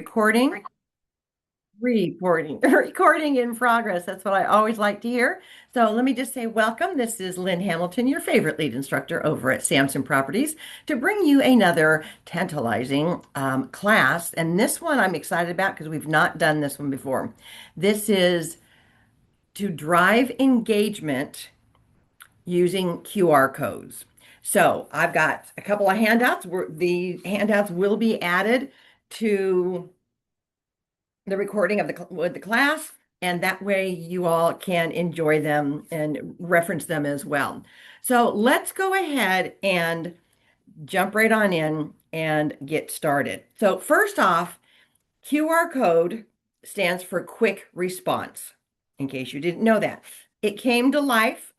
Recording, recording in progress. That's what I always like to hear. So let me just say welcome. This is Lynn Hamilton, your favorite lead instructor over at Samson Properties, to bring you another tantalizing class. And this one I'm excited about because we've not done this one before. This is to drive engagement using QR codes. So I've got a couple of handouts. The handouts will be added to the recording of the class, and that way you all can enjoy them and reference them as well. So let's go ahead and jump right on in and get started. So first off, QR code stands for quick response, in case you didn't know that. It came to life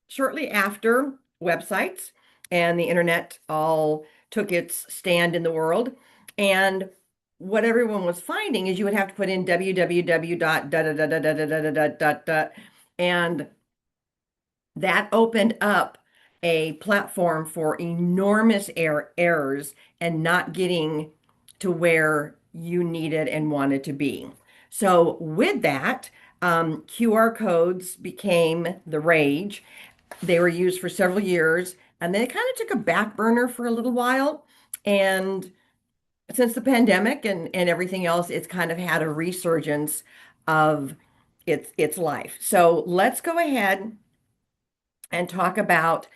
shortly after websites and the internet all took its stand in the world. And what everyone was finding is you would have to put in www dot da da da da da da da da da da, and that opened up a platform for enormous errors and not getting to where you needed and wanted to be. So with that, QR codes became the rage. They were used for several years, and then it kind of took a back burner for a little while. And since the pandemic and everything else, it's kind of had a resurgence of its life. So let's go ahead and talk about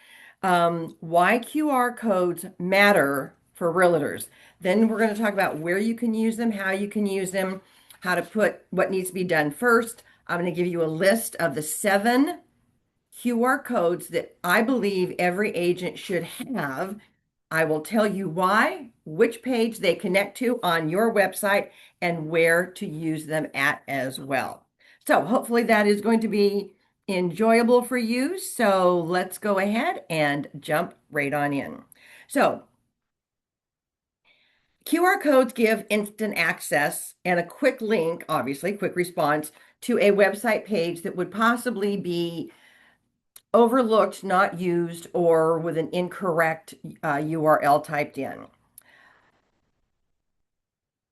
why QR codes matter for realtors. Then we're going to talk about where you can use them, how you can use them, how to put what needs to be done first. I'm going to give you a list of the 7 QR codes that I believe every agent should have. I will tell you why, which page they connect to on your website, and where to use them at as well. So hopefully that is going to be enjoyable for you. So let's go ahead and jump right on in. So QR codes give instant access and a quick link, obviously, quick response to a website page that would possibly be overlooked, not used, or with an incorrect URL typed in.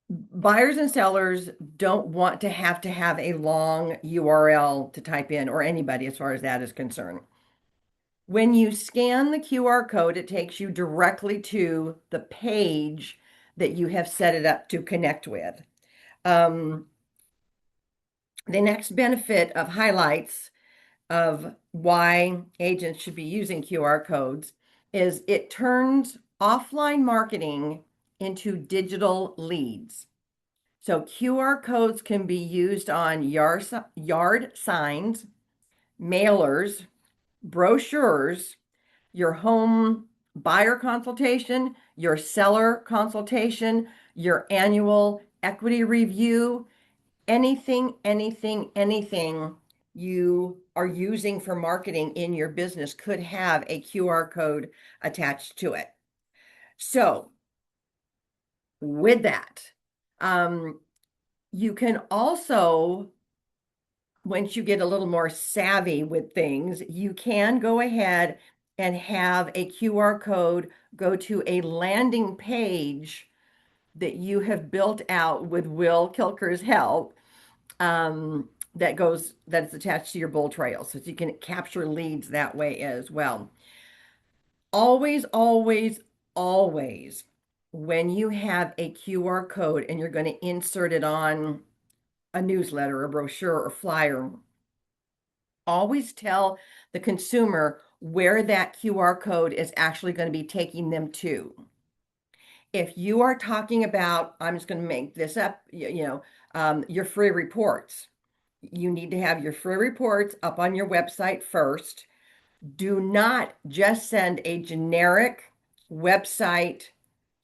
Buyers and sellers don't want to have a long URL to type in, or anybody as far as that is concerned. When you scan the QR code, it takes you directly to the page that you have set it up to connect with. The next benefit of highlights of why agents should be using QR codes is it turns offline marketing into digital leads. So QR codes can be used on yard signs, mailers, brochures, your home buyer consultation, your seller consultation, your annual equity review, anything you are using for marketing in your business could have a QR code attached to it. So with that, you can also, once you get a little more savvy with things, you can go ahead and have a QR code go to a landing page that you have built out with Will Kilker's help, that's attached to your bull trail. So you can capture leads that way as well. Always, always, always, when you have a QR code and you're going to insert it on a newsletter, a brochure, or flyer, always tell the consumer where that QR code is actually going to be taking them to. If you are talking about, I'm just going to make this up, your free reports, you need to have your free reports up on your website first. Do not just send a generic website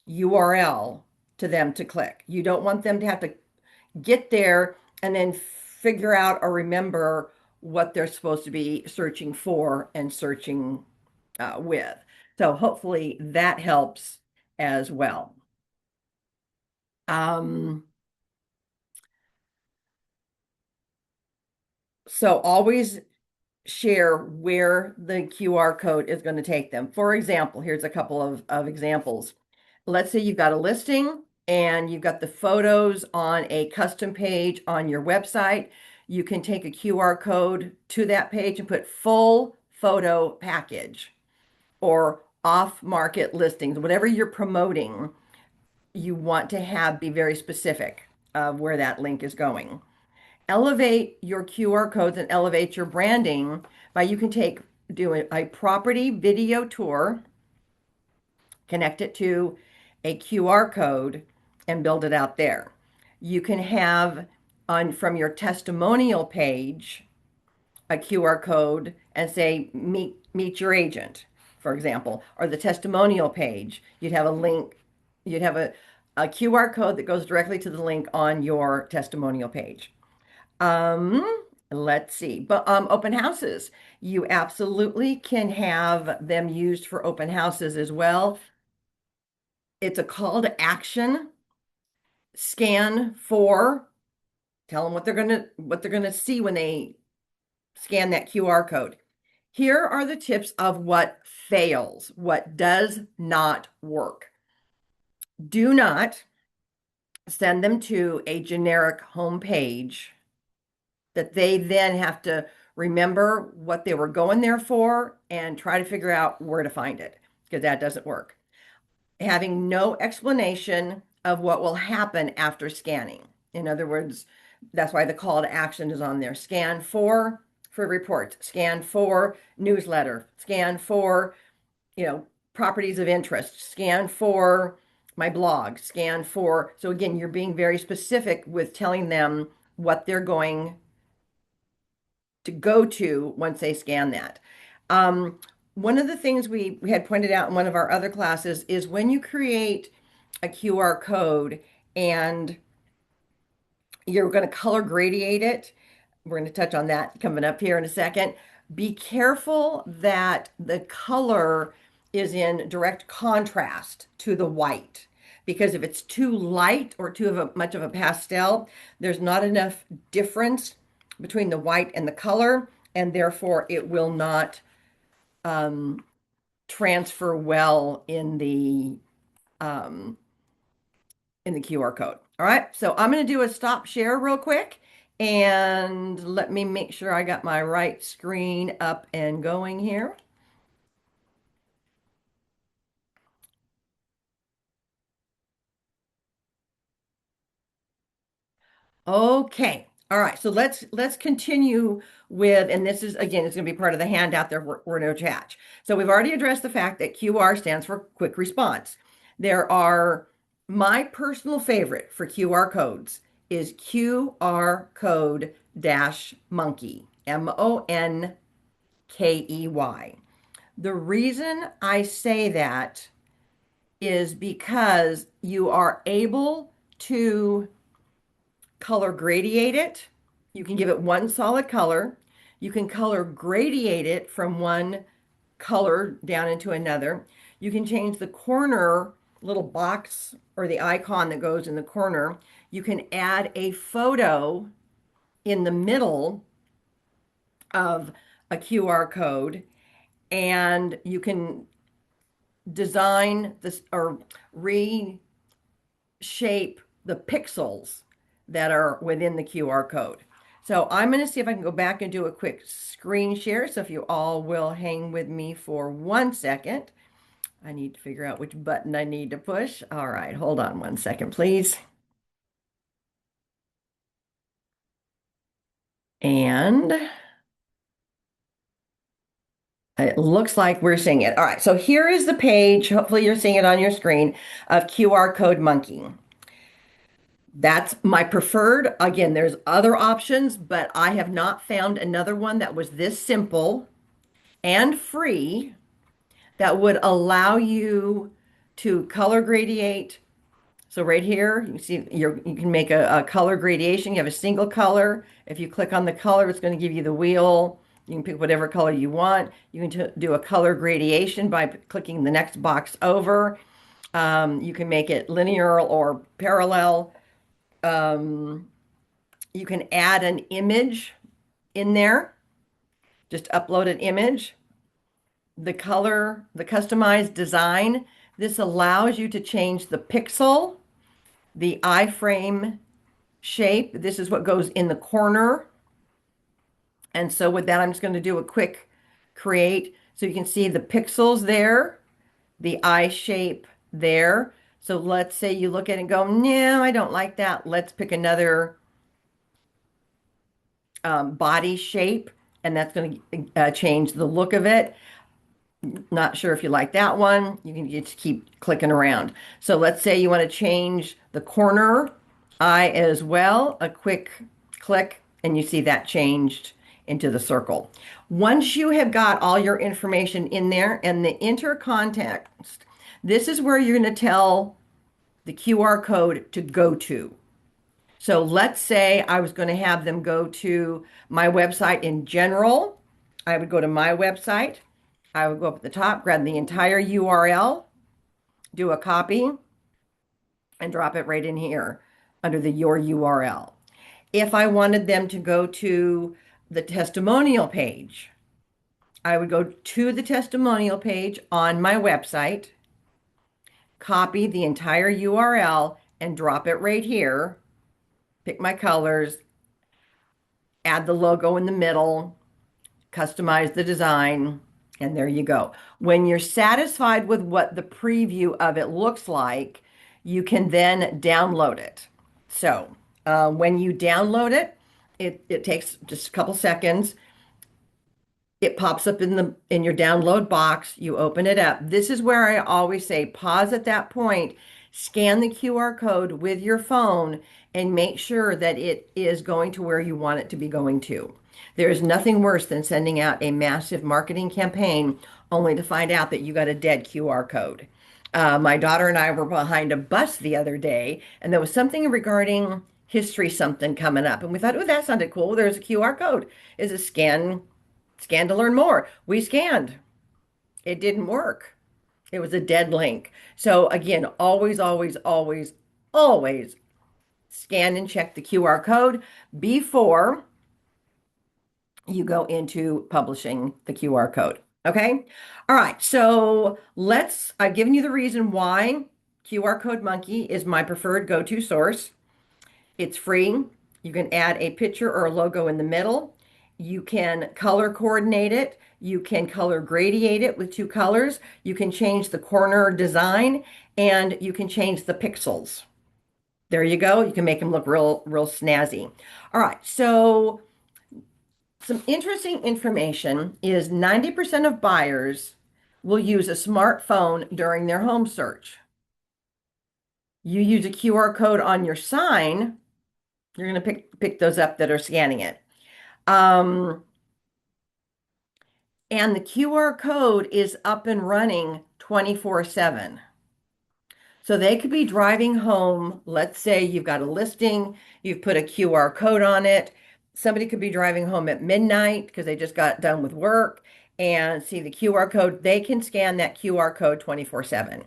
URL to them to click. You don't want them to have to get there and then figure out or remember what they're supposed to be searching for and searching with. So hopefully that helps as well. So always share where the QR code is going to take them. For example, here's a couple of examples. Let's say you've got a listing and you've got the photos on a custom page on your website, you can take a QR code to that page and put full photo package or off-market listings, whatever you're promoting, you want to have be very specific of where that link is going. Elevate your QR codes and elevate your branding by you can do a property video tour, connect it to a QR code, and build it out there. You can have on from your testimonial page a QR code and say meet your agent, for example, or the testimonial page. You'd have a link, you'd have a QR code that goes directly to the link on your testimonial page. Let's see. But open houses, you absolutely can have them used for open houses as well. It's a call to action. Scan for, tell them what they're gonna see when they scan that QR code. Here are the tips of what fails, what does not work. Do not send them to a generic homepage that they then have to remember what they were going there for and try to figure out where to find it, because that doesn't work. Having no explanation of what will happen after scanning. In other words, that's why the call to action is on there. Scan for reports, scan for newsletter, scan for, properties of interest, scan for my blog, scan for. So again, you're being very specific with telling them what they're going to go to once they scan that. One of the things we had pointed out in one of our other classes is when you create a QR code and you're going to color gradiate it. We're going to touch on that coming up here in a second. Be careful that the color is in direct contrast to the white, because if it's too light or much of a pastel, there's not enough difference between the white and the color, and therefore it will not transfer well in the QR code. All right, so I'm going to do a stop share real quick and let me make sure I got my right screen up and going here. Okay. All right. So let's continue with, and this is again, it's going to be part of the handout that we're going to attach. So we've already addressed the fact that QR stands for quick response. There are my personal favorite for QR codes is QR code dash monkey, Monkey. The reason I say that is because you are able to color gradiate it. You can give it one solid color. You can color gradiate it from one color down into another. You can change the corner little box or the icon that goes in the corner. You can add a photo in the middle of a QR code, and you can design this or reshape the pixels that are within the QR code. So I'm going to see if I can go back and do a quick screen share. So if you all will hang with me for 1 second. I need to figure out which button I need to push. All right, hold on 1 second, please. And it looks like we're seeing it. All right, so here is the page. Hopefully you're seeing it on your screen of QR code monkey. That's my preferred. Again, there's other options, but I have not found another one that was this simple and free that would allow you to color gradiate. So right here, you see you can make a color gradation. You have a single color. If you click on the color, it's going to give you the wheel. You can pick whatever color you want. You can do a color gradation by clicking the next box over. You can make it linear or parallel. You can add an image in there. Just upload an image. The color, the customized design. This allows you to change the pixel the iframe shape. This is what goes in the corner. And so with that, I'm just going to do a quick create. So you can see the pixels there, the eye shape there. So let's say you look at it and go, no, I don't like that. Let's pick another body shape, and that's going to change the look of it. Not sure if you like that one. You can just keep clicking around. So let's say you want to change the corner eye as well. A quick click, and you see that changed into the circle. Once you have got all your information in there and the enter context, this is where you're going to tell the QR code to go to. So let's say I was going to have them go to my website in general. I would go to my website. I would go up at the top, grab the entire URL, do a copy, and drop it right in here under the your URL. If I wanted them to go to the testimonial page, I would go to the testimonial page on my website, copy the entire URL, and drop it right here. Pick my colors, add the logo in the middle, customize the design, and there you go. When you're satisfied with what the preview of it looks like, you can then download it. So when you download it, it takes just a couple seconds. It pops up in your download box. You open it up. This is where I always say pause at that point, scan the QR code with your phone, and make sure that it is going to where you want it to be going to. There is nothing worse than sending out a massive marketing campaign only to find out that you got a dead QR code. My daughter and I were behind a bus the other day, and there was something regarding history something coming up. And we thought, oh, that sounded cool. There's a QR code. Is a scan to learn more. We scanned. It didn't work. It was a dead link. So again, always, always, always, always scan and check the QR code before you go into publishing the QR code. Okay. All right. So I've given you the reason why QR Code Monkey is my preferred go-to source. It's free. You can add a picture or a logo in the middle. You can color coordinate it. You can color gradiate it with two colors. You can change the corner design, and you can change the pixels. There you go. You can make them look real, real snazzy. All right. So some interesting information is 90% of buyers will use a smartphone during their home search. You use a QR code on your sign, you're going to pick those up that are scanning it. And the QR code is up and running 24/7. So they could be driving home. Let's say you've got a listing, you've put a QR code on it. Somebody could be driving home at midnight because they just got done with work and see the QR code. They can scan that QR code 24/7.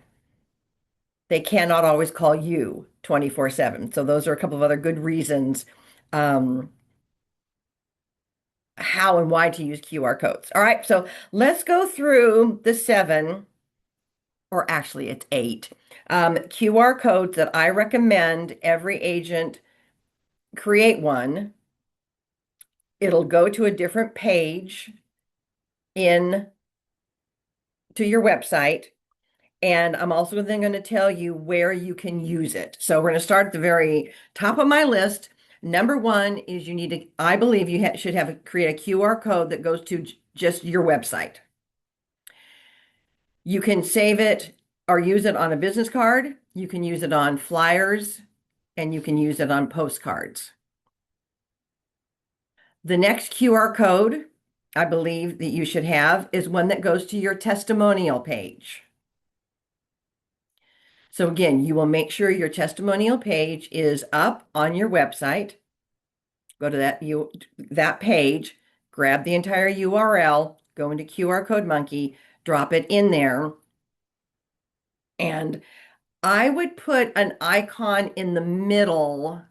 They cannot always call you 24/7. So those are a couple of other good reasons um, how and why to use QR codes. All right, so let's go through the 7, or actually it's 8, QR codes that I recommend every agent create one. It'll go to a different page in to your website. And I'm also then going to tell you where you can use it. So we're going to start at the very top of my list. Number 1 is you need to, I believe you should create a QR code that goes to just your website. You can save it or use it on a business card. You can use it on flyers, and you can use it on postcards. The next QR code I believe that you should have is one that goes to your testimonial page. So again, you will make sure your testimonial page is up on your website. Go to that page, grab the entire URL, go into QR Code Monkey, drop it in there. And I would put an icon in the middle.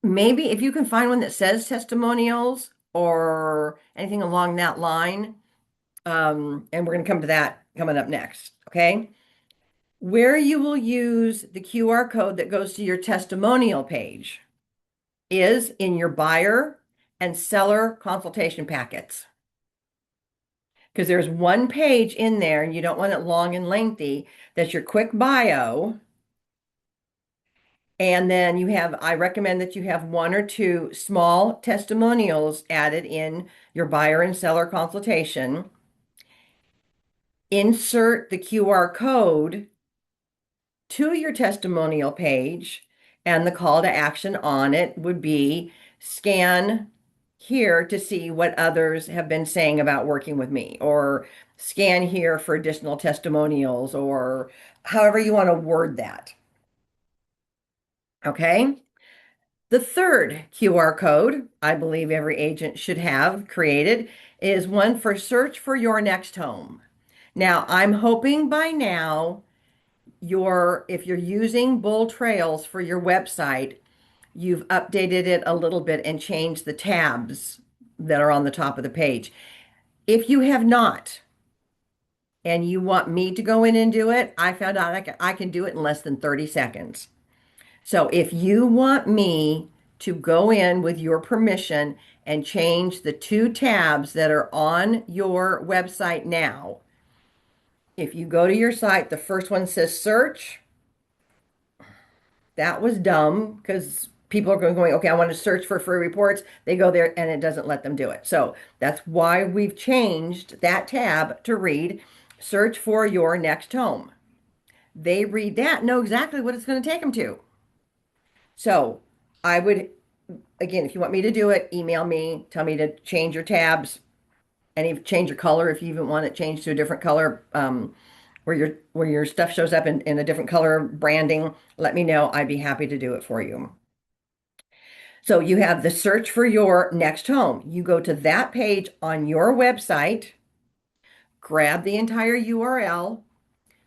Maybe if you can find one that says testimonials or anything along that line. And we're going to come to that coming up next. Okay. Where you will use the QR code that goes to your testimonial page is in your buyer and seller consultation packets. Because there's one page in there and you don't want it long and lengthy. That's your quick bio. And then I recommend that you have one or two small testimonials added in your buyer and seller consultation. Insert the QR code to your testimonial page, and the call to action on it would be scan here to see what others have been saying about working with me, or scan here for additional testimonials, or however you want to word that. Okay. The third QR code I believe every agent should have created is one for search for your next home. Now, I'm hoping by now if you're using Bull Trails for your website, you've updated it a little bit and changed the tabs that are on the top of the page. If you have not, and you want me to go in and do it, I found out I can do it in less than 30 seconds. So if you want me to go in with your permission and change the two tabs that are on your website now, if you go to your site, the first one says search. That was dumb because people are going, okay, I want to search for free reports. They go there and it doesn't let them do it. So that's why we've changed that tab to read search for your next home. They read that, know exactly what it's going to take them to. So I would, again, if you want me to do it, email me, tell me to change your tabs, and change your color if you even want it changed to a different color, where your stuff shows up in a different color branding. Let me know. I'd be happy to do it for you. So you have the search for your next home. You go to that page on your website, grab the entire URL,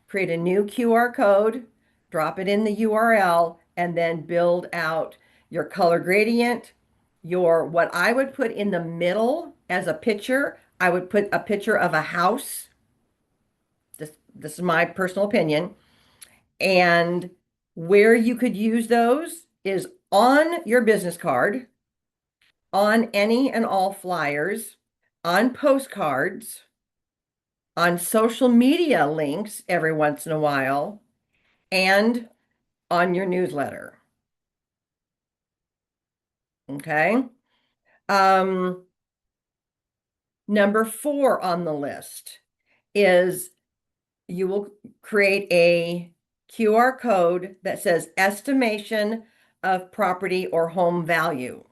create a new QR code, drop it in the URL, and then build out your color gradient, what I would put in the middle as a picture. I would put a picture of a house. This is my personal opinion. And where you could use those is on your business card, on any and all flyers, on postcards, on social media links every once in a while, and on your newsletter. Okay. Um, Number 4 on the list is you will create a QR code that says estimation of property or home value.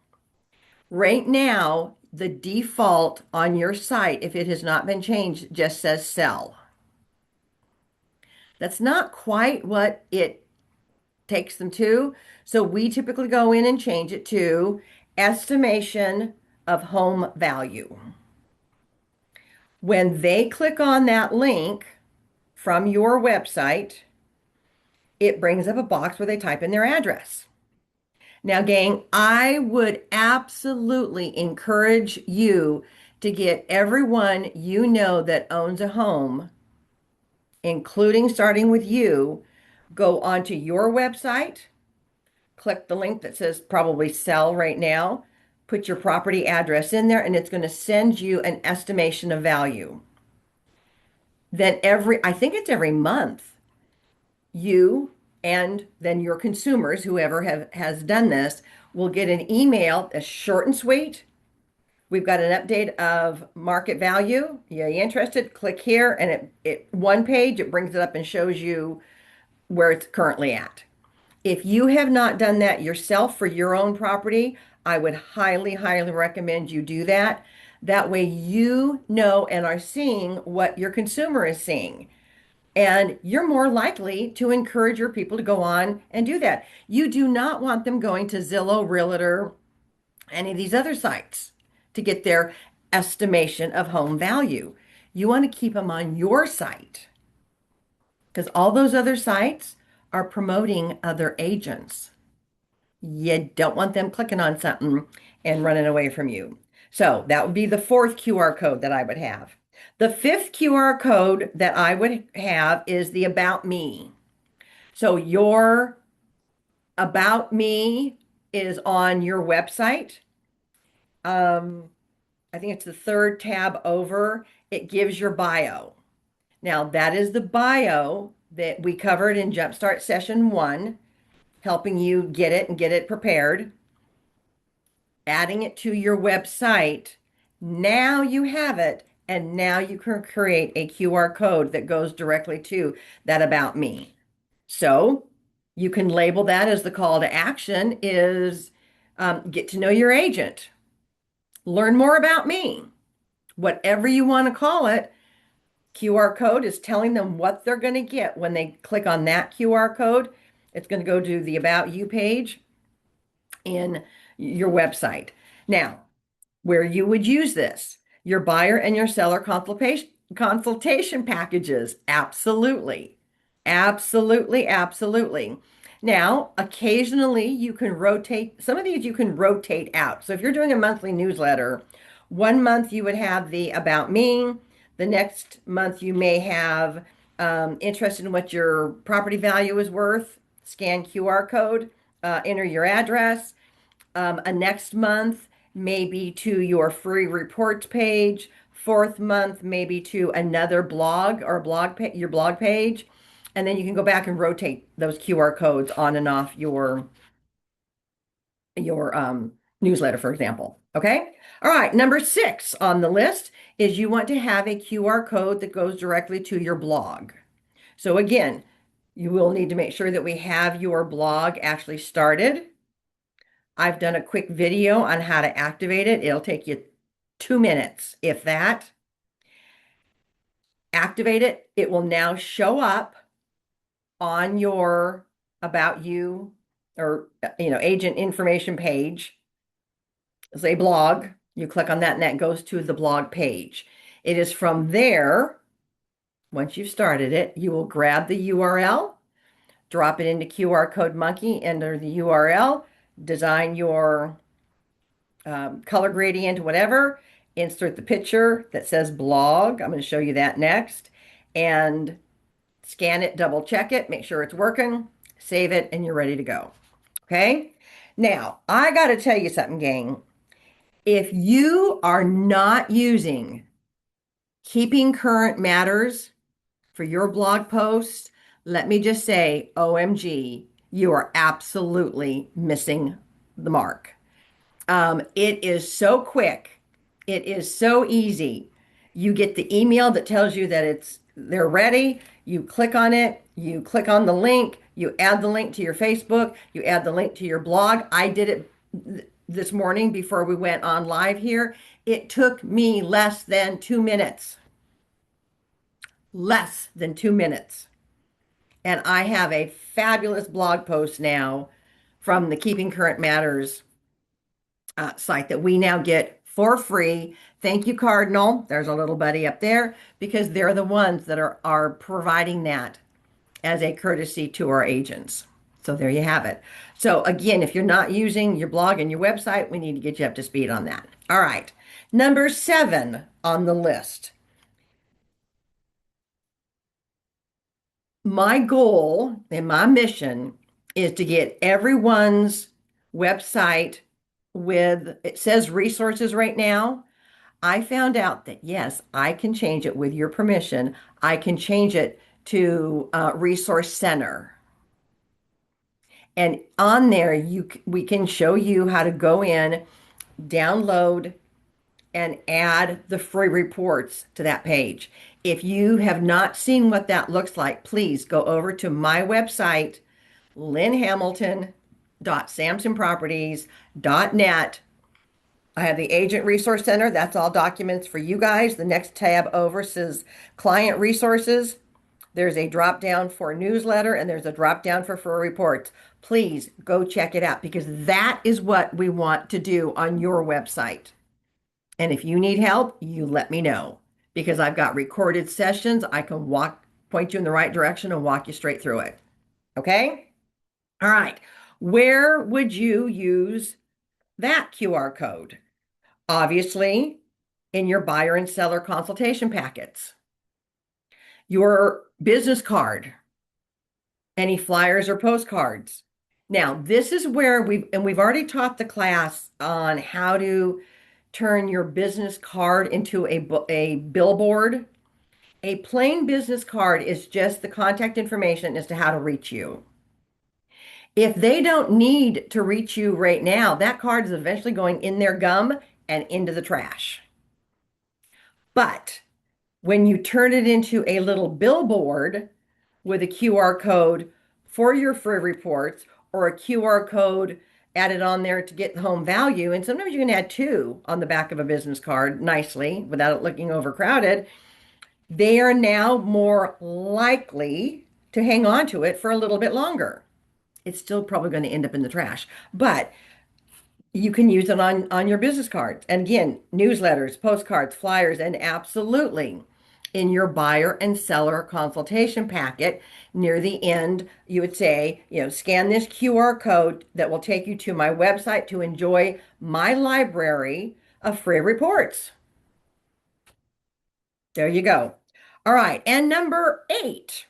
Right now, the default on your site, if it has not been changed, just says sell. That's not quite what it takes them to. So we typically go in and change it to estimation of home value. When they click on that link from your website, it brings up a box where they type in their address. Now, gang, I would absolutely encourage you to get everyone you know that owns a home, including starting with you, go onto your website, click the link that says probably sell right now, put your property address in there, and it's going to send you an estimation of value. Then I think it's every month, you and then your consumers, whoever has done this, will get an email that's short and sweet. We've got an update of market value. Yeah, you interested? Click here, and it one page, it brings it up and shows you where it's currently at. If you have not done that yourself for your own property, I would highly, highly recommend you do that. That way you know and are seeing what your consumer is seeing. And you're more likely to encourage your people to go on and do that. You do not want them going to Zillow, Realtor, any of these other sites to get their estimation of home value. You want to keep them on your site because all those other sites are promoting other agents. You don't want them clicking on something and running away from you. So that would be the fourth QR code that I would have. The fifth QR code that I would have is the About Me. So your About Me is on your website. Um, I think it's the third tab over. It gives your bio. Now, that is the bio that we covered in Jumpstart Session 1, helping you get it and get it prepared, adding it to your website. Now you have it, and now you can create a QR code that goes directly to that About Me. So you can label that as the call to action is get to know your agent, learn more about me, whatever you want to call it. QR code is telling them what they're going to get when they click on that QR code. It's going to go to the About You page in your website. Now, where you would use this, your buyer and your seller consultation packages. Absolutely. Absolutely, absolutely. Now, occasionally you can rotate, some of these you can rotate out. So if you're doing a monthly newsletter, one month you would have the About Me. The next month you may have interested in what your property value is worth. Scan QR code, enter your address. A next month, maybe to your free reports page. Fourth month, maybe to another blog or your blog page. And then you can go back and rotate those QR codes on and off your newsletter, for example. Okay. All right. Number 6 on the list is you want to have a QR code that goes directly to your blog. So again, you will need to make sure that we have your blog actually started. I've done a quick video on how to activate it. It'll take you 2 minutes, if that. Activate it. It will now show up on your About You or agent information page. It's a blog. You click on that and that goes to the blog page. It is from there, once you've started it, you will grab the URL, drop it into QR Code Monkey, enter the URL, design your color gradient, whatever, insert the picture that says blog. I'm going to show you that next. And scan it, double check it, make sure it's working, save it, and you're ready to go. Okay? Now, I got to tell you something, gang. If you are not using Keeping Current Matters for your blog posts, let me just say, OMG, you are absolutely missing the mark. It is so quick. It is so easy. You get the email that tells you that they're ready. You click on it. You click on the link. You add the link to your Facebook. You add the link to your blog. I did it this morning before we went on live here. It took me less than 2 minutes. Less than 2 minutes. And I have a fabulous blog post now from the Keeping Current Matters site that we now get for free. Thank you, Cardinal. There's a little buddy up there because they're the ones that are providing that as a courtesy to our agents. So there you have it. So again, if you're not using your blog and your website, we need to get you up to speed on that. All right. Number 7 on the list. My goal and my mission is to get everyone's website with, it says resources right now. I found out that yes, I can change it with your permission. I can change it to Resource Center. And on there, we can show you how to go in, download, and add the free reports to that page. If you have not seen what that looks like, please go over to my website, lynnhamilton.samsonproperties.net. I have the Agent Resource Center. That's all documents for you guys. The next tab over says Client Resources. There's a drop down for newsletter and there's a drop down for reports. Please go check it out because that is what we want to do on your website. And if you need help, you let me know because I've got recorded sessions. I can point you in the right direction and walk you straight through it. Okay? All right. Where would you use that QR code? Obviously, in your buyer and seller consultation packets, your business card, Any flyers or postcards? Now, this is where we've already taught the class on how to turn your business card into a billboard. A plain business card is just the contact information as to how to reach you. If they don't need to reach you right now, that card is eventually going in their gum and into the trash. But when you turn it into a little billboard with a QR code for your free reports or a QR code added on there to get the home value, and sometimes you can add two on the back of a business card nicely without it looking overcrowded, they are now more likely to hang on to it for a little bit longer. It's still probably going to end up in the trash, but you can use it on your business cards. And again, newsletters, postcards, flyers, and absolutely in your buyer and seller consultation packet near the end, you would say, scan this QR code that will take you to my website to enjoy my library of free reports. There you go. All right. And number 8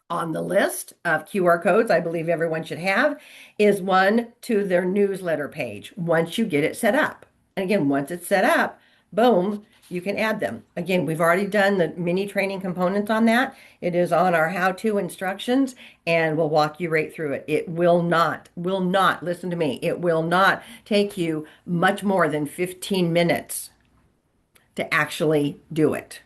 on the list of QR codes I believe everyone should have is one to their newsletter page once you get it set up. And again, once it's set up, boom, you can add them. Again, we've already done the mini training components on that. It is on our how-to instructions and we'll walk you right through it. It will not, listen to me, it will not take you much more than 15 minutes to actually do it.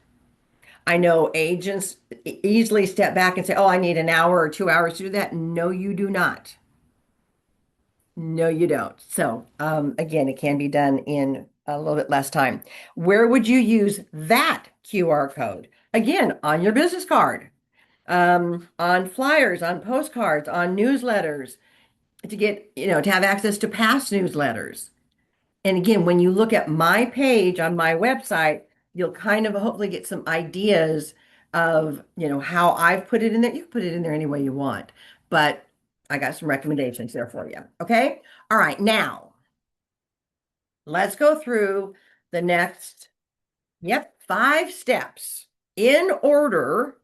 I know agents easily step back and say, oh, I need an hour or 2 hours to do that. No, you do not. No, you don't. So, again, it can be done in a little bit less time. Where would you use that QR code? Again, on your business card, on flyers, on postcards, on newsletters, to get, to have access to past newsletters. And again, when you look at my page on my website, you'll kind of hopefully get some ideas of, how I've put it in there. You can put it in there any way you want, but I got some recommendations there for you. Okay. All right. Now let's go through the next, 5 steps in order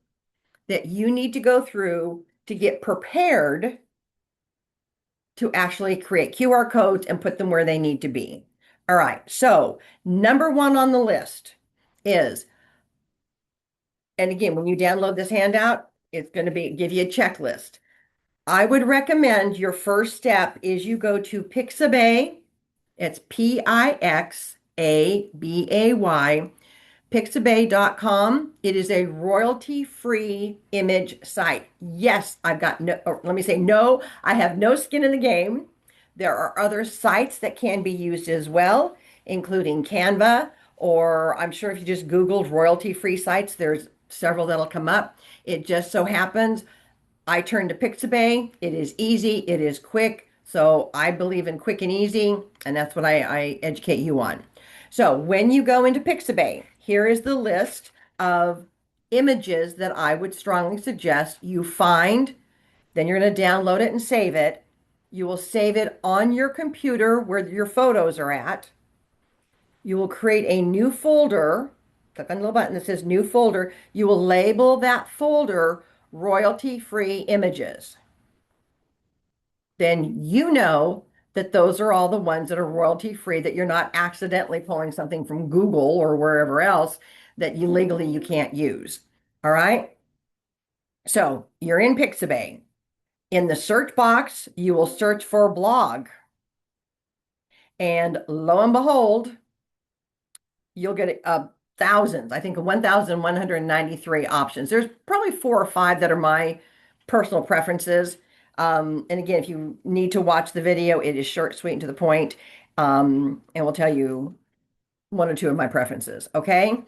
that you need to go through to get prepared to actually create QR codes and put them where they need to be. All right. So number 1 on the list is, and again, when you download this handout, it's going to give you a checklist. I would recommend your first step is you go to Pixabay. It's Pixabay, Pixabay.com. It is a royalty-free image site. Yes, I've got no, or let me say no, I have no skin in the game. There are other sites that can be used as well, including Canva, or I'm sure if you just Googled royalty-free sites, there's several that'll come up. It just so happens I turned to Pixabay. It is easy, it is quick. So I believe in quick and easy, and that's what I educate you on. So when you go into Pixabay, here is the list of images that I would strongly suggest you find. Then you're going to download it and save it. You will save it on your computer where your photos are at. You will create a new folder. Click on the little button that says new folder. You will label that folder royalty-free images. Then you know that those are all the ones that are royalty-free, that you're not accidentally pulling something from Google or wherever else that you can't use. All right. So you're in Pixabay. In the search box, you will search for blog. And lo and behold, you'll get thousands, I think 1,193 options. There's probably 4 or 5 that are my personal preferences. And again, if you need to watch the video, it is short, sweet, and to the point. And we'll tell you 1 or 2 of my preferences. Okay.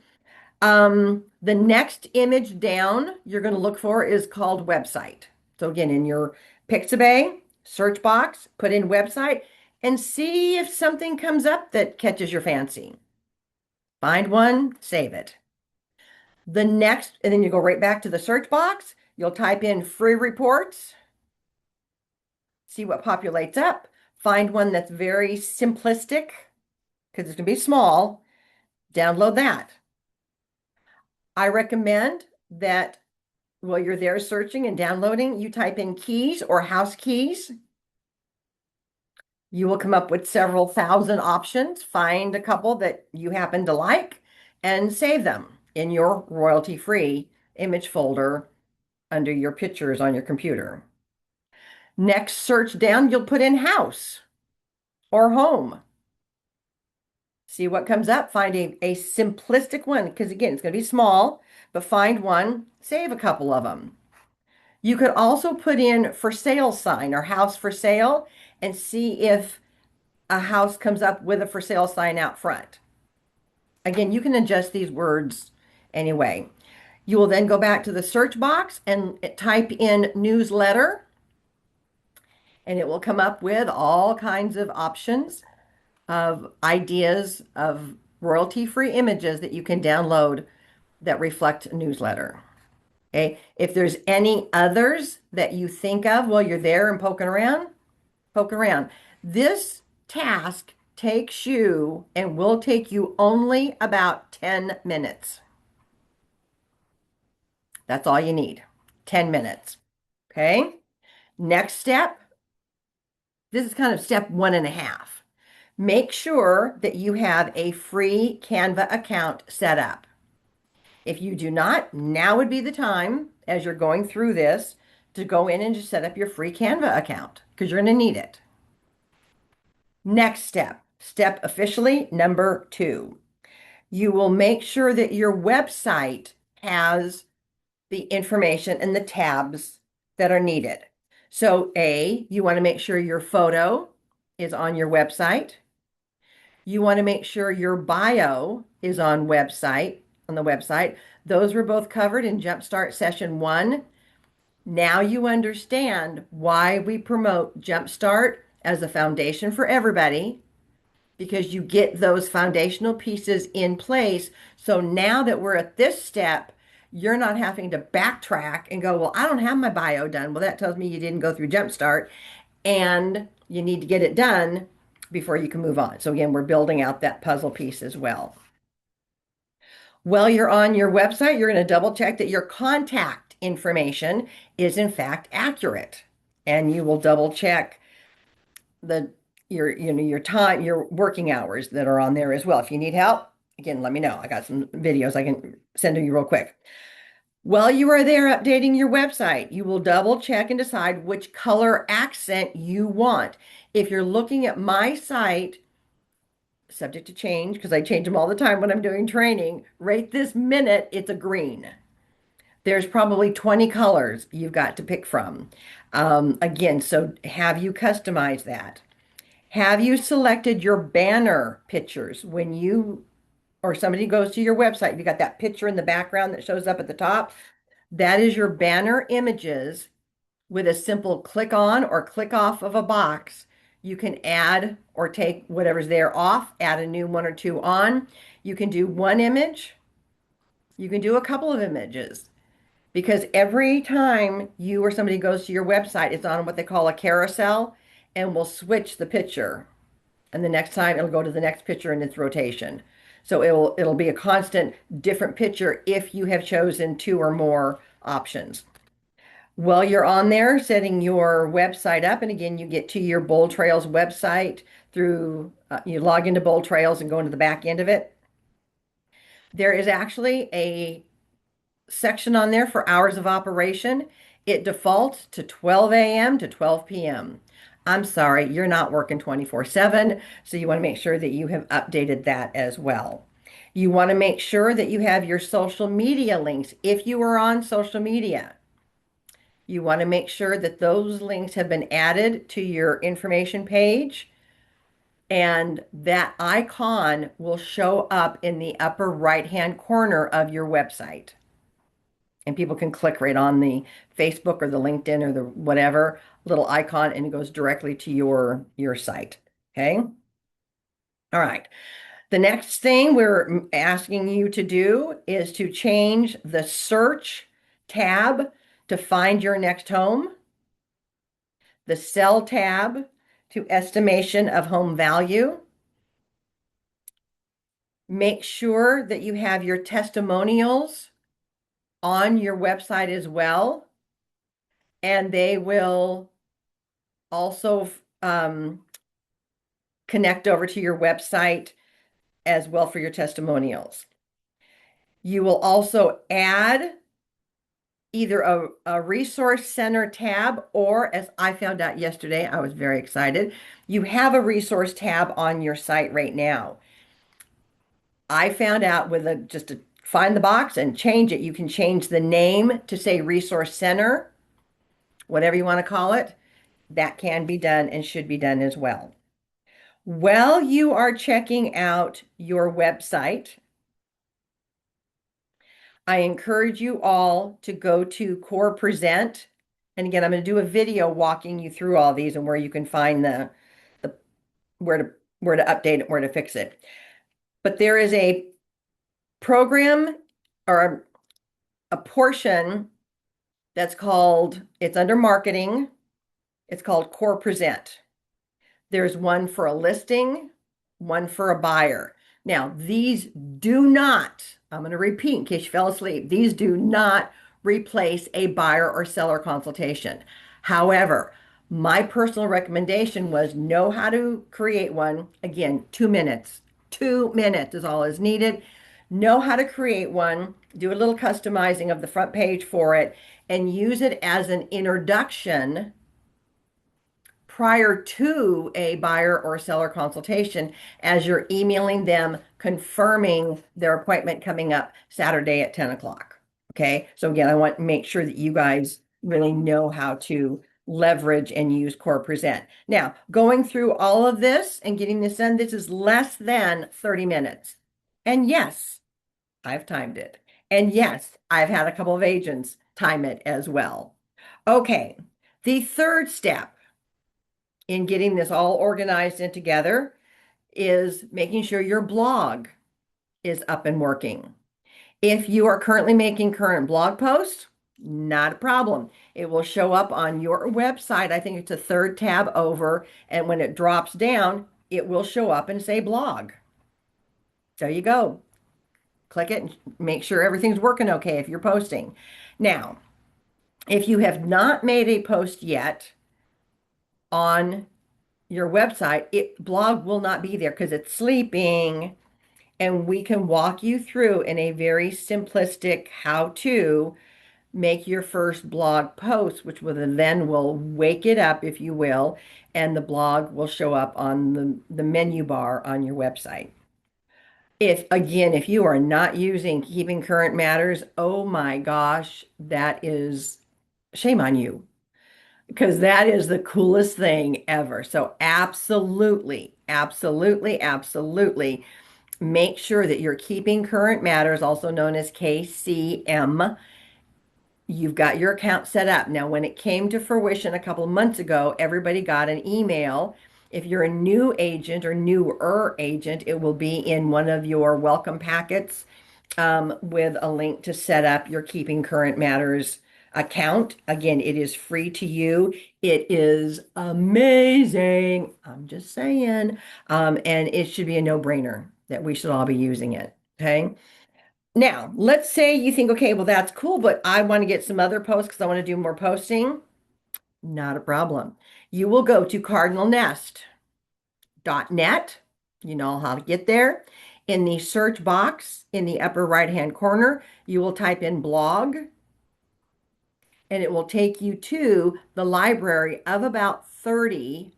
The next image down you're going to look for is called website. So again, in your Pixabay search box, put in website and see if something comes up that catches your fancy. Find one, save it. The next, and then you go right back to the search box. You'll type in free reports, see what populates up. Find one that's very simplistic because it's going to be small. Download that. I recommend that While you're there searching and downloading, you type in keys or house keys. You will come up with several thousand options. Find a couple that you happen to like and save them in your royalty-free image folder under your pictures on your computer. Next search down, you'll put in house or home. See what comes up. Find a simplistic one because, again, it's going to be small, but find one, save a couple of them. You could also put in for sale sign or house for sale and see if a house comes up with a for sale sign out front. Again, you can adjust these words anyway. You will then go back to the search box and type in newsletter, and it will come up with all kinds of options of ideas of royalty-free images that you can download that reflect a newsletter. Okay. If there's any others that you think of while you're there and poking around, poke around. This task takes you and will take you only about 10 minutes. That's all you need. 10 minutes. Okay. Next step. This is kind of step 1.5. Make sure that you have a free Canva account set up. If you do not, now would be the time as you're going through this to go in and just set up your free Canva account because you're going to need it. Next step, step officially number 2. You will make sure that your website has the information and the tabs that are needed. So you want to make sure your photo is on your website. You want to make sure your bio is on the website. Those were both covered in Jumpstart Session 1. Now you understand why we promote Jumpstart as a foundation for everybody, because you get those foundational pieces in place. So now that we're at this step, you're not having to backtrack and go, well, I don't have my bio done. Well, that tells me you didn't go through Jumpstart and you need to get it done before you can move on. So again, we're building out that puzzle piece as well. While you're on your website, you're going to double check that your contact information is in fact accurate. And you will double check your time, your working hours that are on there as well. If you need help, again, let me know. I got some videos I can send to you real quick. While you are there updating your website, you will double check and decide which color accent you want. If you're looking at my site, subject to change because I change them all the time when I'm doing training, right this minute, it's a green. There's probably 20 colors you've got to pick from. Again, so have you customized that? Have you selected your banner pictures when you or somebody goes to your website? You got that picture in the background that shows up at the top. That is your banner images with a simple click on or click off of a box. You can add or take whatever's there off, add a new one or two on. You can do one image. You can do a couple of images because every time you or somebody goes to your website, it's on what they call a carousel and will switch the picture. And the next time it'll go to the next picture in its rotation. So it'll be a constant different picture if you have chosen 2 or more options. While you're on there setting your website up, and again, you get to your Bold Trails website through, you log into Bold Trails and go into the back end of it. There is actually a section on there for hours of operation. It defaults to 12 a.m. to 12 p.m. I'm sorry, you're not working 24/7, so you want to make sure that you have updated that as well. You want to make sure that you have your social media links if you are on social media. You want to make sure that those links have been added to your information page, and that icon will show up in the upper right-hand corner of your website. And people can click right on the Facebook or the LinkedIn or the whatever little icon, and it goes directly to your site. Okay. All right. The next thing we're asking you to do is to change the search tab to find your next home, the sell tab to estimation of home value. Make sure that you have your testimonials on your website as well, and they will also connect over to your website as well for your testimonials. You will also add either a resource center tab, or as I found out yesterday, I was very excited, you have a resource tab on your site right now. I found out with just to find the box and change it, you can change the name to say resource center, whatever you want to call it. That can be done and should be done as well. While you are checking out your website, I encourage you all to go to Core Present. And again, I'm going to do a video walking you through all these and where you can find the where to update it, where to fix it. But there is a program or a portion that's called, it's under marketing. It's called Core Present. There's one for a listing, one for a buyer. Now, these do not, I'm going to repeat in case you fell asleep, these do not replace a buyer or seller consultation. However, my personal recommendation was know how to create one. Again, 2 minutes. 2 minutes is all is needed. Know how to create one, do a little customizing of the front page for it, and use it as an introduction prior to a buyer or seller consultation as you're emailing them confirming their appointment coming up Saturday at 10 o'clock. Okay. So again, I want to make sure that you guys really know how to leverage and use Core Present. Now, going through all of this and getting this done, this is less than 30 minutes. And yes, I've timed it. And yes, I've had a couple of agents time it as well. Okay. The third step in getting this all organized and together is making sure your blog is up and working. If you are currently making current blog posts, not a problem. It will show up on your website. I think it's a third tab over, and when it drops down, it will show up and say blog. There you go. Click it and make sure everything's working okay if you're posting. Now, if you have not made a post yet on your website, blog will not be there because it's sleeping. And we can walk you through in a very simplistic how to make your first blog post, which will wake it up, if you will, and the blog will show up on the menu bar on your website. If you are not using Keeping Current Matters, oh my gosh, that is shame on you, because that is the coolest thing ever. So absolutely, absolutely, absolutely make sure that you're keeping current matters, also known as KCM. You've got your account set up. Now, when it came to fruition a couple of months ago, everybody got an email. If you're a new agent or newer agent, it will be in one of your welcome packets with a link to set up your Keeping Current Matters account. Again, it is free to you. It is amazing. I'm just saying. And it should be a no-brainer that we should all be using it. Okay. Now, let's say you think, okay, well, that's cool, but I want to get some other posts because I want to do more posting. Not a problem. You will go to cardinalnest.net. You know how to get there. In the search box in the upper right-hand corner, you will type in blog, and it will take you to the library of about 30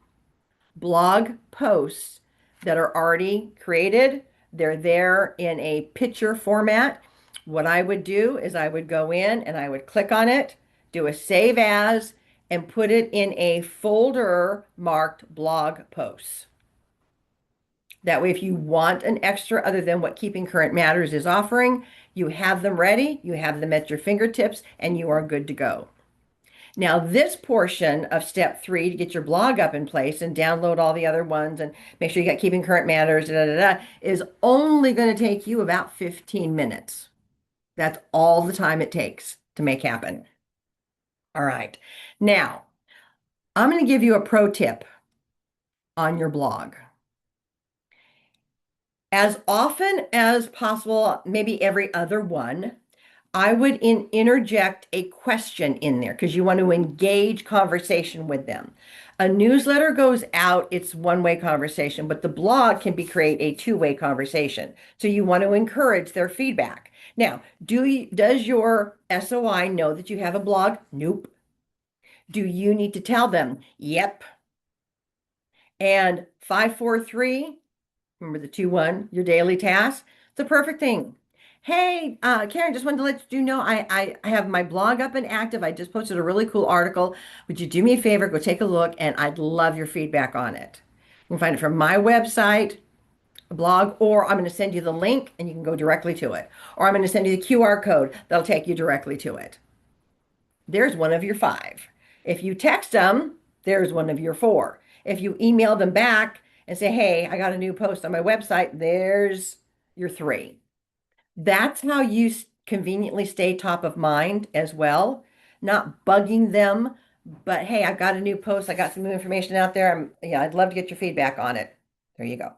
blog posts that are already created. They're there in a picture format. What I would do is I would go in and I would click on it, do a save as, and put it in a folder marked blog posts. That way, if you want an extra other than what Keeping Current Matters is offering, you have them ready, you have them at your fingertips, and you are good to go. Now, this portion of step 3 to get your blog up in place and download all the other ones and make sure you got Keeping Current Matters, is only going to take you about 15 minutes. That's all the time it takes to make happen. All right. Now, I'm going to give you a pro tip on your blog. As often as possible, maybe every other one, I would interject a question in there because you want to engage conversation with them. A newsletter goes out, it's one-way conversation, but the blog can be create a two-way conversation. So you want to encourage their feedback. Now, does your SOI know that you have a blog? Nope. Do you need to tell them? Yep. And 543, remember the 2-1, your daily task? It's a perfect thing. Hey, Karen, just wanted to let you know I have my blog up and active. I just posted a really cool article. Would you do me a favor? Go take a look, and I'd love your feedback on it. You can find it from my website, blog, or I'm going to send you the link and you can go directly to it. Or I'm going to send you the QR code that'll take you directly to it. There's one of your five. If you text them, there's one of your four. If you email them back and say, hey, I got a new post on my website, there's your three. That's how you conveniently stay top of mind as well, not bugging them, but hey, I've got a new post. I got some new information out there. Yeah, I'd love to get your feedback on it. There you go.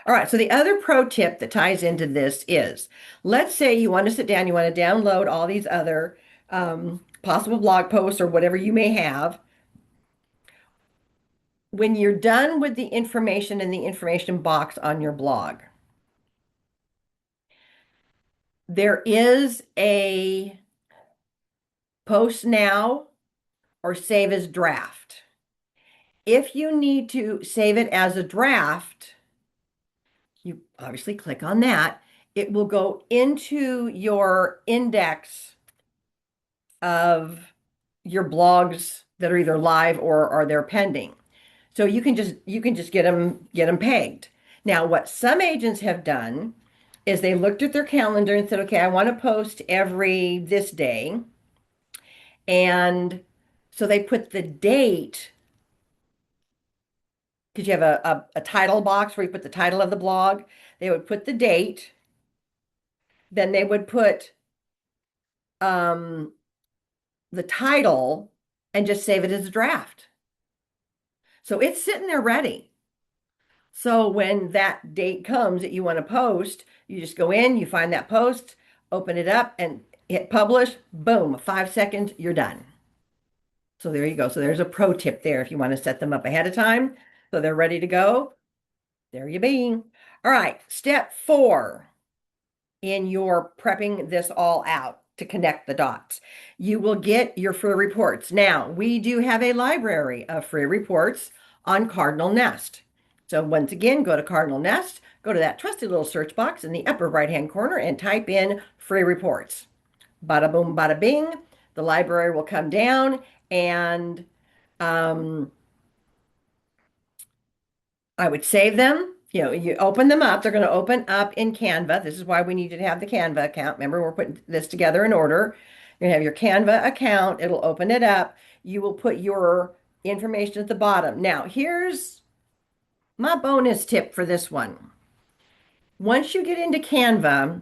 All right, so the other pro tip that ties into this is, let's say you want to sit down, you want to download all these other possible blog posts or whatever you may have. When you're done with the information in the information box on your blog, there is a post now or save as draft. If you need to save it as a draft, you obviously click on that. It will go into your index of your blogs that are either live or are they're pending. So you can just get them pegged. Now, what some agents have done is they looked at their calendar and said, okay, I want to post every this day. And so they put the date because you have a title box where you put the title of the blog. They would put the date, then they would put um, the title and just save it as a draft. So it's sitting there ready. So when that date comes that you want to post, you just go in, you find that post, open it up and hit publish. Boom, 5 seconds, you're done. So there you go. So there's a pro tip there if you want to set them up ahead of time so they're ready to go. There you be. All right, step 4 in your prepping this all out to connect the dots. You will get your free reports. Now, we do have a library of free reports on Cardinal Nest. So once again, go to Cardinal Nest, go to that trusty little search box in the upper right-hand corner and type in free reports. Bada boom, bada bing. The library will come down and I would save them. You know, you open them up. They're going to open up in Canva. This is why we need to have the Canva account. Remember, we're putting this together in order. You're going to have your Canva account. It'll open it up. You will put your information at the bottom. Now, here's my bonus tip for this one. Once you get into Canva,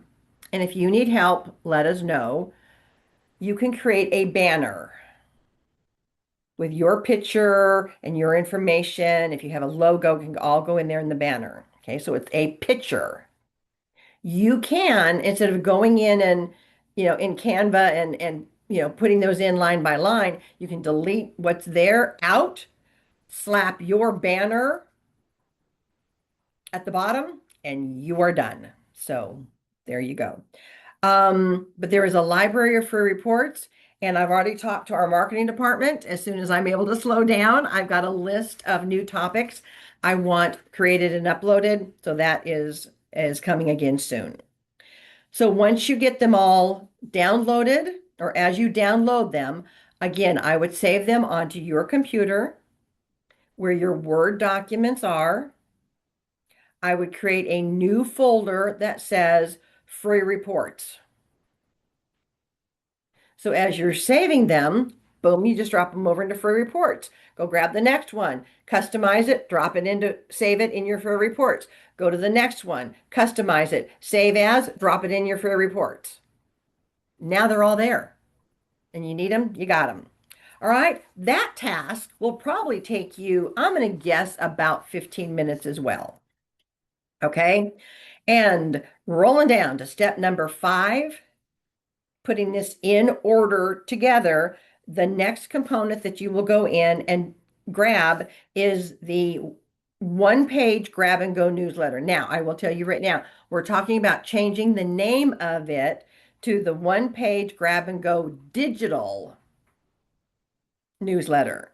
and if you need help, let us know. You can create a banner with your picture and your information. If you have a logo, it can all go in there in the banner. Okay, so it's a picture. You can, instead of going in and, in Canva and putting those in line by line, you can delete what's there out, slap your banner at the bottom, and you are done. So there you go. But there is a library of free reports, and I've already talked to our marketing department. As soon as I'm able to slow down, I've got a list of new topics I want created and uploaded. So that is coming again soon. So once you get them all downloaded, or as you download them, again, I would save them onto your computer where your Word documents are. I would create a new folder that says free reports. So as you're saving them, boom, you just drop them over into free reports. Go grab the next one, customize it, drop it into, save it in your free reports. Go to the next one, customize it, save as, drop it in your free reports. Now they're all there. And you need them, you got them. All right, that task will probably take you, I'm going to guess, about 15 minutes as well. Okay, and rolling down to step number 5, putting this in order together, the next component that you will go in and grab is the one page grab and go newsletter. Now, I will tell you right now, we're talking about changing the name of it to the one page grab and go digital newsletter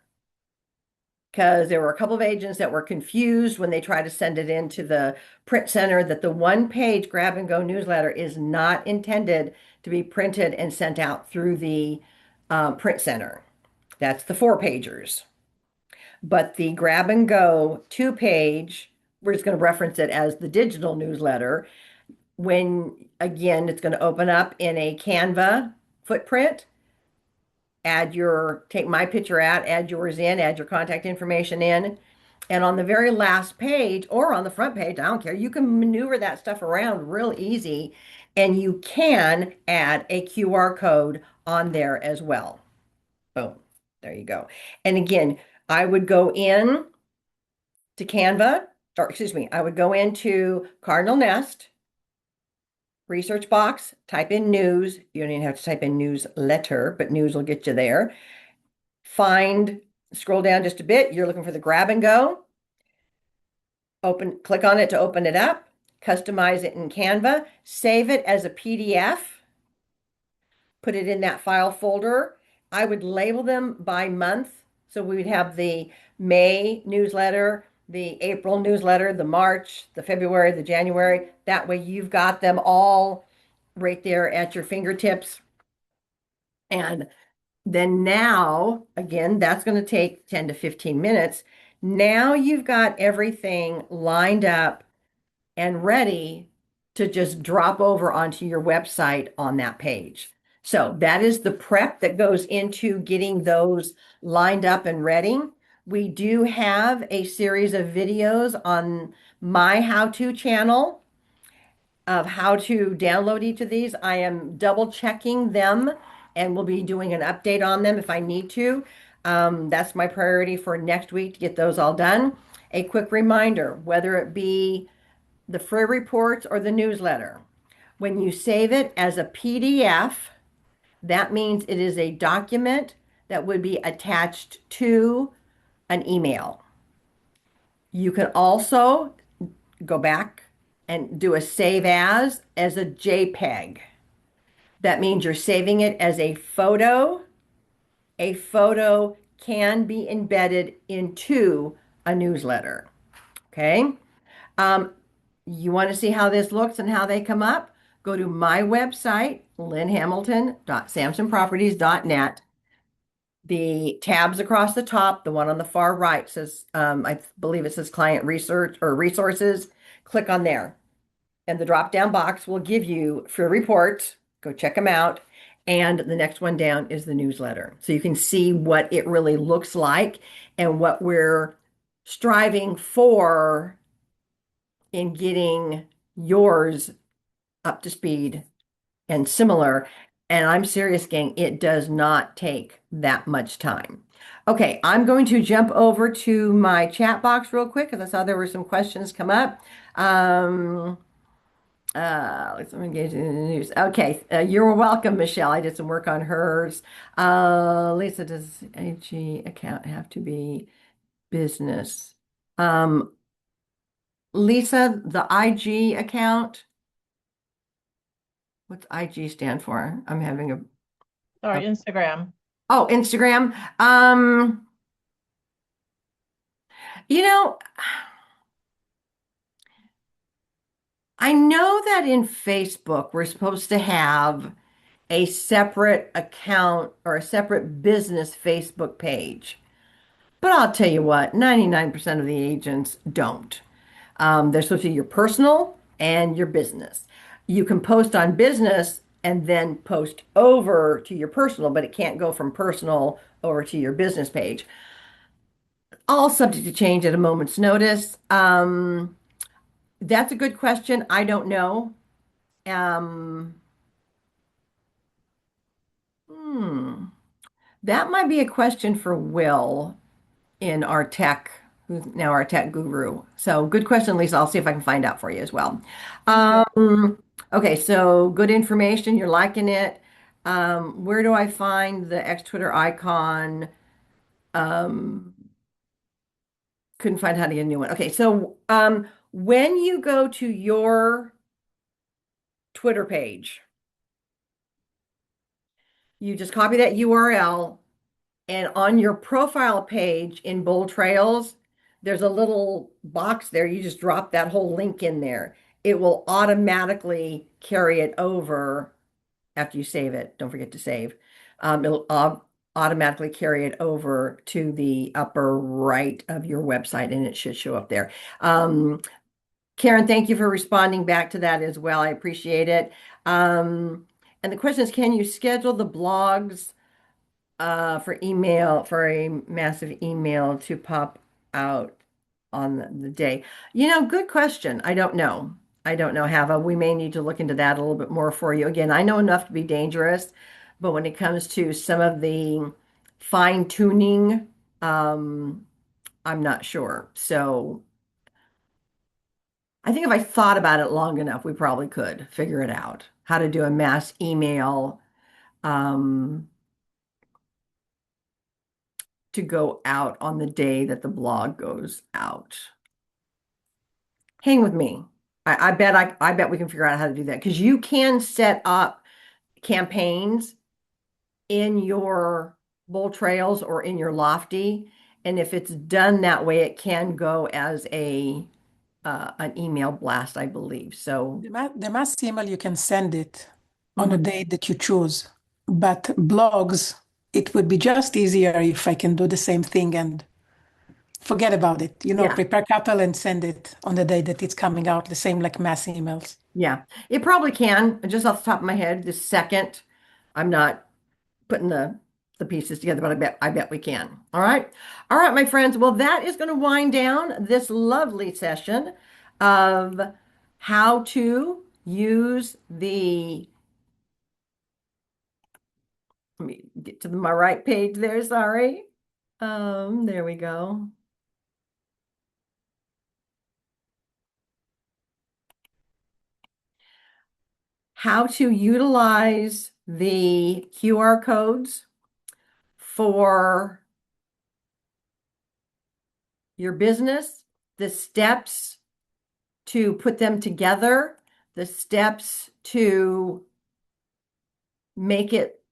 because there were a couple of agents that were confused when they tried to send it into the print center that the one page grab and go newsletter is not intended to be printed and sent out through the print center. That's the 4 pagers. But the grab and go 2 page, we're just going to reference it as the digital newsletter. When again, it's going to open up in a Canva footprint, take my picture out, add yours in, add your contact information in. And on the very last page or on the front page, I don't care, you can maneuver that stuff around real easy. And you can add a QR code on there as well. Boom. There you go. And again, I would go in to Canva, or excuse me, I would go into Cardinal Nest, research box, type in news. You don't even have to type in newsletter, but news will get you there. Scroll down just a bit. You're looking for the grab and go. Click on it to open it up. Customize it in Canva. Save it as a PDF. Put it in that file folder. I would label them by month. So we would have the May newsletter, the April newsletter, the March, the February, the January. That way you've got them all right there at your fingertips. And then now, again, that's going to take 10 to 15 minutes. Now you've got everything lined up and ready to just drop over onto your website on that page. So that is the prep that goes into getting those lined up and ready. We do have a series of videos on my how-to channel of how to download each of these. I am double checking them and we'll be doing an update on them if I need to. That's my priority for next week to get those all done. A quick reminder, whether it be the free reports or the newsletter, when you save it as a PDF, that means it is a document that would be attached to an email. You can also go back and do a save as a JPEG. That means you're saving it as a photo. A photo can be embedded into a newsletter. Okay. You want to see how this looks and how they come up? Go to my website, lynnhamilton.samsonproperties.net. The tabs across the top, the one on the far right says, I believe it says client research or resources. Click on there. And the drop-down box will give you free reports. Go check them out. And the next one down is the newsletter. So you can see what it really looks like and what we're striving for in getting yours up to speed and similar. And I'm serious, gang, it does not take that much time. Okay, I'm going to jump over to my chat box real quick because I saw there were some questions come up. Let's engage in the news. Okay, you're welcome, Michelle. I did some work on hers. Lisa, does AG account have to be business? Lisa, the IG account, what's IG stand for? I'm having Sorry, Instagram. oh, Instagram. You know, I know that in Facebook, we're supposed to have a separate account or a separate business Facebook page. But I'll tell you what, 99% of the agents don't. They're supposed to be your personal and your business. You can post on business and then post over to your personal, but it can't go from personal over to your business page. All subject to change at a moment's notice. That's a good question. I don't know. Um, hmm. That might be a question for Will in our tech, who's now our tech guru. So good question, Lisa. I'll see if I can find out for you as well. Thank you. Okay, so good information. You're liking it. Where do I find the X Twitter icon? Um, couldn't find how to get a new one. Okay, so when you go to your Twitter page, you just copy that URL, and on your profile page in Bold Trails, there's a little box there. You just drop that whole link in there. It will automatically carry it over after you save it. Don't forget to save. It'll automatically carry it over to the upper right of your website, and it should show up there. Karen, thank you for responding back to that as well. I appreciate it. And the question is, can you schedule the blogs for email, for a massive email to pop out on the day? Good question. I don't know. I don't know, Hava. We may need to look into that a little bit more for you. Again, I know enough to be dangerous, but when it comes to some of the fine tuning, I'm not sure. So I think if I thought about it long enough, we probably could figure it out. How to do a mass email um, to go out on the day that the blog goes out. Hang with me. I bet we can figure out how to do that because you can set up campaigns in your Bull Trails or in your Lofty, and if it's done that way, it can go as a an email blast, I believe. So, The mass email, you can send it on a mhm. day that you choose. But blogs, it would be just easier if I can do the same thing and forget about it. Yeah, Prepare couple and send it on the day that it's coming out, the same like mass emails. yeah, it probably can. Just off the top of my head, this second, I'm not putting the pieces together, but I bet we can. All right, my friends. Well, that is going to wind down this lovely session of how to use the. Let me get to my right page there. Sorry. There we go. How to utilize the QR codes for your business, the steps to put them together, the steps to make it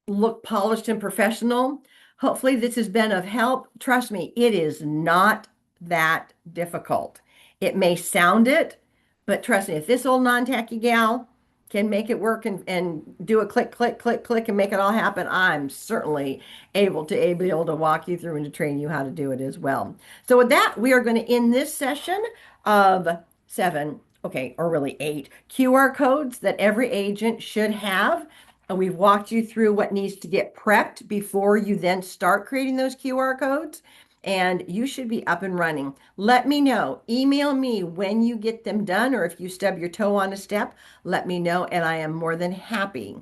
look polished and professional. Hopefully, this has been of help. Trust me, it is not that difficult. It may sound it, but trust me, if this old non-tacky gal can make it work and do a click, click, click, click and make it all happen, I'm certainly able to walk you through and to train you how to do it as well. So with that, we are going to end this session of 7, okay, or really 8 QR codes that every agent should have. And we've walked you through what needs to get prepped before you then start creating those QR codes. And you should be up and running. Let me know. Email me when you get them done, or if you stub your toe on a step, let me know. And I am more than happy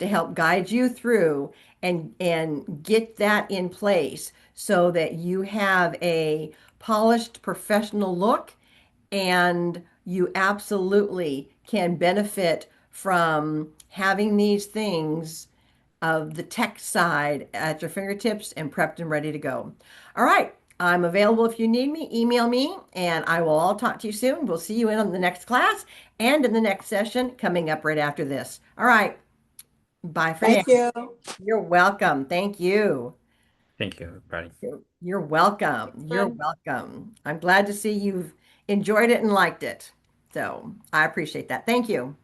to help guide you through and get that in place so that you have a polished professional look and you absolutely can benefit from having these things of the tech side at your fingertips and prepped and ready to go. All right. I'm available if you need me. Email me, and I will all talk to you soon. We'll see you in on the next class and in the next session coming up right after this. All right. Bye for now. Thank you. You're welcome. Thank you. Thank you, everybody. You're welcome. You're Fun. welcome. I'm glad to see you've enjoyed it and liked it. So I appreciate that. Thank you.